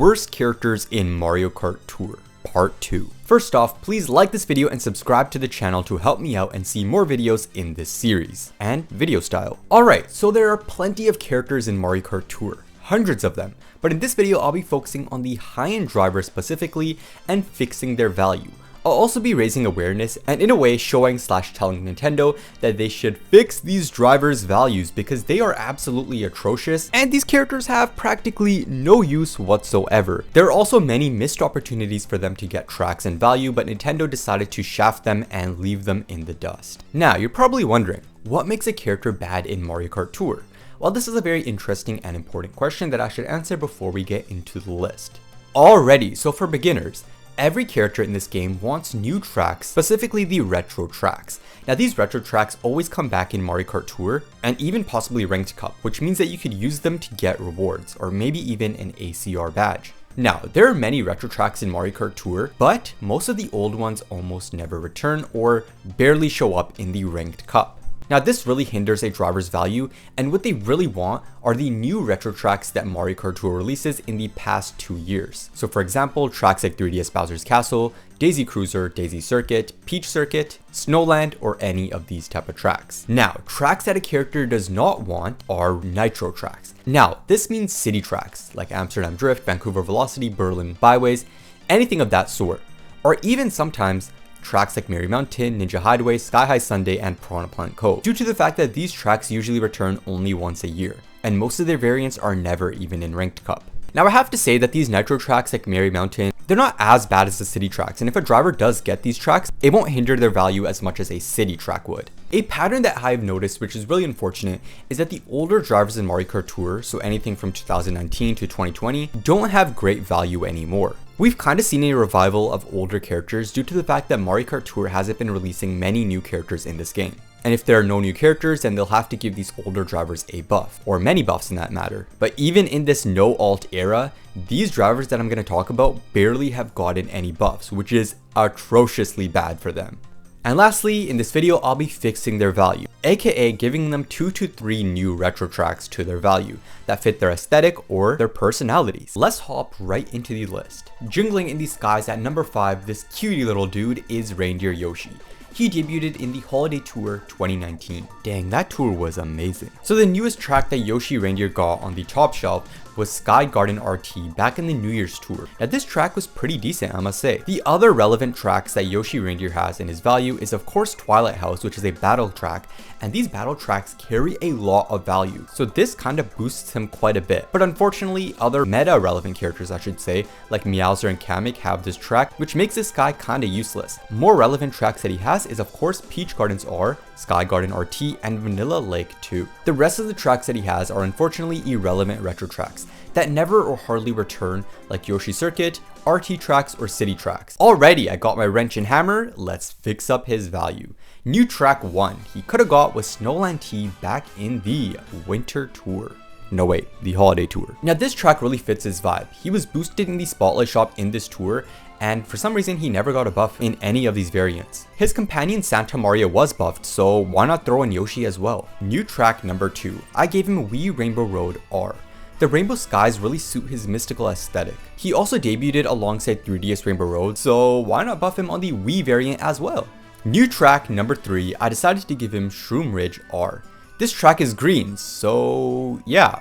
worst characters in Mario Kart Tour, Part 2. First off, please like this video and subscribe to the channel to help me out and see more videos in this series, and video style. Alright, so there are plenty of characters in Mario Kart Tour, hundreds of them, but in this video I'll be focusing on the high-end drivers specifically and fixing their value. I'll also be raising awareness and in a way showing/telling Nintendo that they should fix these drivers' values because they are absolutely atrocious and these characters have practically no use whatsoever. There are also many missed opportunities for them to get tracks and value, but Nintendo decided to shaft them and leave them in the dust. Now, you're probably wondering, what makes a character bad in Mario Kart Tour? Well, this is a very interesting and important question that I should answer before we get into the list. Alrighty, so for beginners, every character in this game wants new tracks, specifically the retro tracks. Now these retro tracks always come back in Mario Kart Tour and even possibly Ranked Cup, which means that you could use them to get rewards or maybe even an ACR badge. Now, there are many retro tracks in Mario Kart Tour, but most of the old ones almost never return or barely show up in the Ranked Cup. Now this really hinders a driver's value, and what they really want are the new retro tracks that Mario Kart Tour releases in the past 2 years. So for example, tracks like 3DS Bowser's Castle, Daisy Cruiser, Daisy Circuit, Peach Circuit, Snowland, or any of these type of tracks. Now, tracks that a character does not want are nitro tracks. Now, this means city tracks like Amsterdam Drift, Vancouver Velocity, Berlin Byways, anything of that sort, or even sometimes tracks like Merry Mountain, Ninja Hideaway, Sky High Sunday, and Piranha Plant Cove, due to the fact that these tracks usually return only once a year, and most of their variants are never even in Ranked Cup. Now I have to say that these nitro tracks like Merry Mountain, they're not as bad as the city tracks, and if a driver does get these tracks, it won't hinder their value as much as a city track would. A pattern that I've noticed, which is really unfortunate, is that the older drivers in Mario Kart Tour, so anything from 2019 to 2020, don't have great value anymore. We've kind of seen a revival of older characters due to the fact that Mario Kart Tour hasn't been releasing many new characters in this game. And if there are no new characters, then they'll have to give these older drivers a buff, or many buffs in that matter. But even in this no alt era, these drivers that I'm going to talk about barely have gotten any buffs, which is atrociously bad for them. And lastly, in this video, I'll be fixing their value, aka giving them 2 to 3 new retro tracks to their value that fit their aesthetic or their personalities. Let's hop right into the list. Jingling in the skies at number 5, this cutie little dude is Reindeer Yoshi. He debuted in the Holiday Tour 2019. Dang, that tour was amazing. So the newest track that Yoshi Reindeer got on the top shelf was Sky Garden RT back in the New Year's tour. Now this track was pretty decent, I must say. The other relevant tracks that Yoshi Reindeer has in his value is of course Twilight House, which is a battle track, and these battle tracks carry a lot of value, so this kind of boosts him quite a bit. But unfortunately, other meta relevant characters I should say, like Meowser and Kamek have this track, which makes this guy kinda useless. More relevant tracks that he has is of course Peach Gardens R, Sky Garden RT, and Vanilla Lake 2. The rest of the tracks that he has are unfortunately irrelevant retro tracks that never or hardly return, like Yoshi Circuit, RT tracks, or city tracks. Alrighty, I got my wrench and hammer, let's fix up his value. New track 1 he could have got was Snowland T back in the Winter Tour. No wait, the Holiday Tour. Now this track really fits his vibe. He was boosted in the Spotlight Shop in this tour, and for some reason he never got a buff in any of these variants. His companion Santa Maria was buffed, so why not throw in Yoshi as well? New track number 2, I gave him Wii Rainbow Road R. The rainbow skies really suit his mystical aesthetic. He also debuted alongside 3DS Rainbow Road, so why not buff him on the Wii variant as well? New track number 3, I decided to give him Shroom Ridge R. This track is green, so yeah,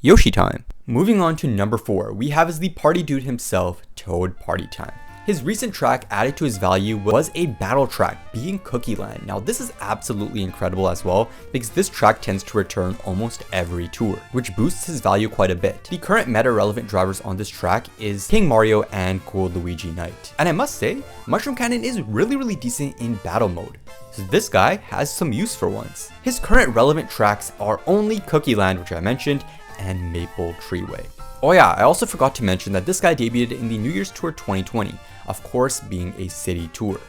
Yoshi time. Moving on to number 4, we have as the party dude himself, Toad Party Time. His recent track added to his value was a battle track, being Cookie Land. Now this is absolutely incredible as well, because this track tends to return almost every tour, which boosts his value quite a bit. The current meta relevant drivers on this track is King Mario and Cool Luigi Knight. And I must say, Mushroom Cannon is really decent in battle mode. So this guy has some use for once. His current relevant tracks are only Cookie Land, which I mentioned, and Maple Treeway. Oh yeah, I also forgot to mention that this guy debuted in the New Year's Tour 2020, of course being a city tour.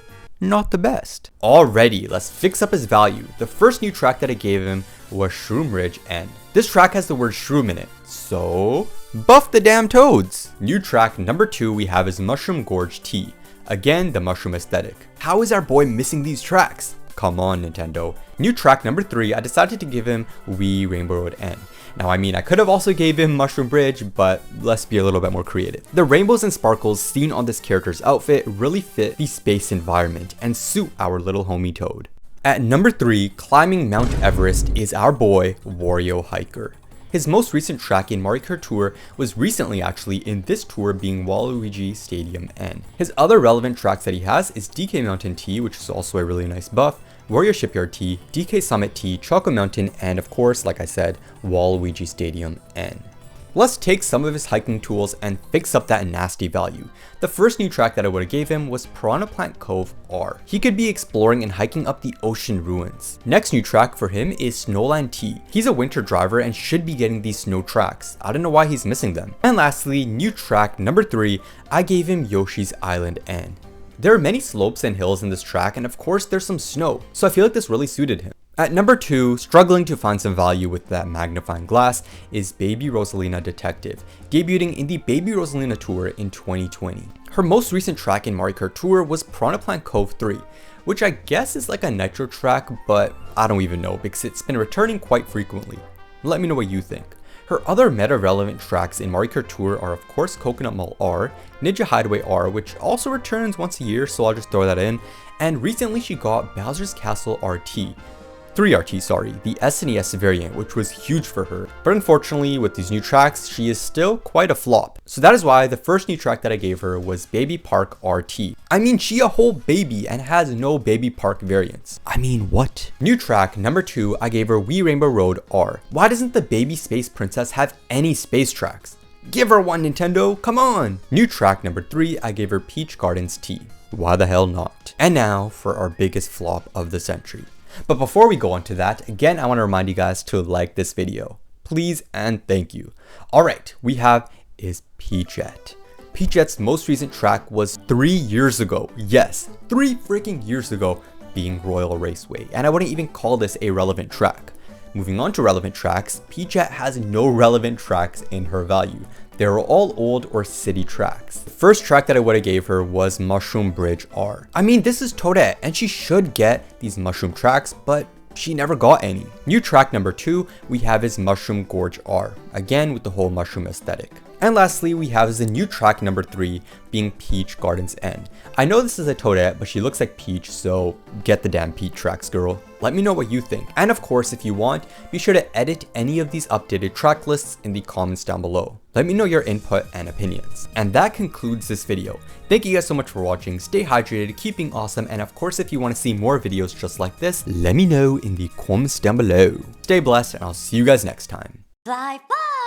Not the best. Alrighty, let's fix up his value. The first new track that I gave him was Shroom Ridge End. This track has the word shroom in it, so buff the damn toads. New track number 2 we have is Mushroom Gorge T. Again, the mushroom aesthetic. How is our boy missing these tracks? Come on, Nintendo. New track number 3, I decided to give him Wii Rainbow Road N. Now, I mean, I could have also gave him Mushroom Bridge, but let's be a little bit more creative. The rainbows and sparkles seen on this character's outfit really fit the space environment and suit our little homie Toad. At number 3, climbing Mount Everest is our boy, Wario Hiker. His most recent track in Mario Kart Tour was recently actually in this tour being Waluigi Stadium N. His other relevant tracks that he has is DK Mountain T, which is also a really nice buff, Warrior Shipyard T, DK Summit T, Choco Mountain, and of course, like I said, Waluigi Stadium N. Let's take some of his hiking tools and fix up that nasty value. The first new track that I would have gave him was Piranha Plant Cove R. He could be exploring and hiking up the ocean ruins. Next new track for him is Snowland T. He's a winter driver and should be getting these snow tracks. I don't know why he's missing them. And lastly, new track number 3, I gave him Yoshi's Island N. There are many slopes and hills in this track, and of course there's some snow, so I feel like this really suited him. At number 2, struggling to find some value with that magnifying glass, is Baby Rosalina Detective, debuting in the Baby Rosalina Tour in 2020. Her most recent track in Mario Kart Tour was Piranha Plant Cove 3, which I guess is like a nitro track, but I don't even know because it's been returning quite frequently. Let me know what you think. Her other meta-relevant tracks in Mario Kart Tour are of course Coconut Mall R, Ninja Hideaway R, which also returns once a year, so I'll just throw that in, and recently she got Bowser's Castle RT. 3RT, sorry, the SNES variant, which was huge for her. But unfortunately, with these new tracks, she is still quite a flop. So that is why the first new track that I gave her was Baby Park RT. I mean, she a whole baby and has no Baby Park variants. I mean, what? New track number 2, I gave her Wii Rainbow Road R. Why doesn't the Baby Space Princess have any space tracks? Give her one, Nintendo, come on! New track number 3, I gave her Peach Gardens T. Why the hell not? And now for our biggest flop of the century. But before we go on to that, again, I want to remind you guys to like this video. Please and thank you. Alright, we have is Peachette. Peachette's most recent track was 3 years ago. Yes, 3 freaking years ago, being Royal Raceway. And I wouldn't even call this a relevant track. Moving on to relevant tracks, Peachette has no relevant tracks in her value. They are all old or city tracks. The first track that I would have gave her was Mushroom Bridge R. I mean, this is Toadette and she should get these mushroom tracks, but she never got any. New track number 2 we have is Mushroom Gorge R, again with the whole mushroom aesthetic. And lastly, we have the new track number 3 being Peach Gardens N. I know this is a Toadette, but she looks like Peach, so get the damn Peach tracks, girl. Let me know what you think. And of course, if you want, be sure to edit any of these updated track lists in the comments down below. Let me know your input and opinions. And that concludes this video. Thank you guys so much for watching. Stay hydrated, keeping awesome, and of course, if you want to see more videos just like this, let me know in the comments down below. Stay blessed, and I'll see you guys next time. Bye bye!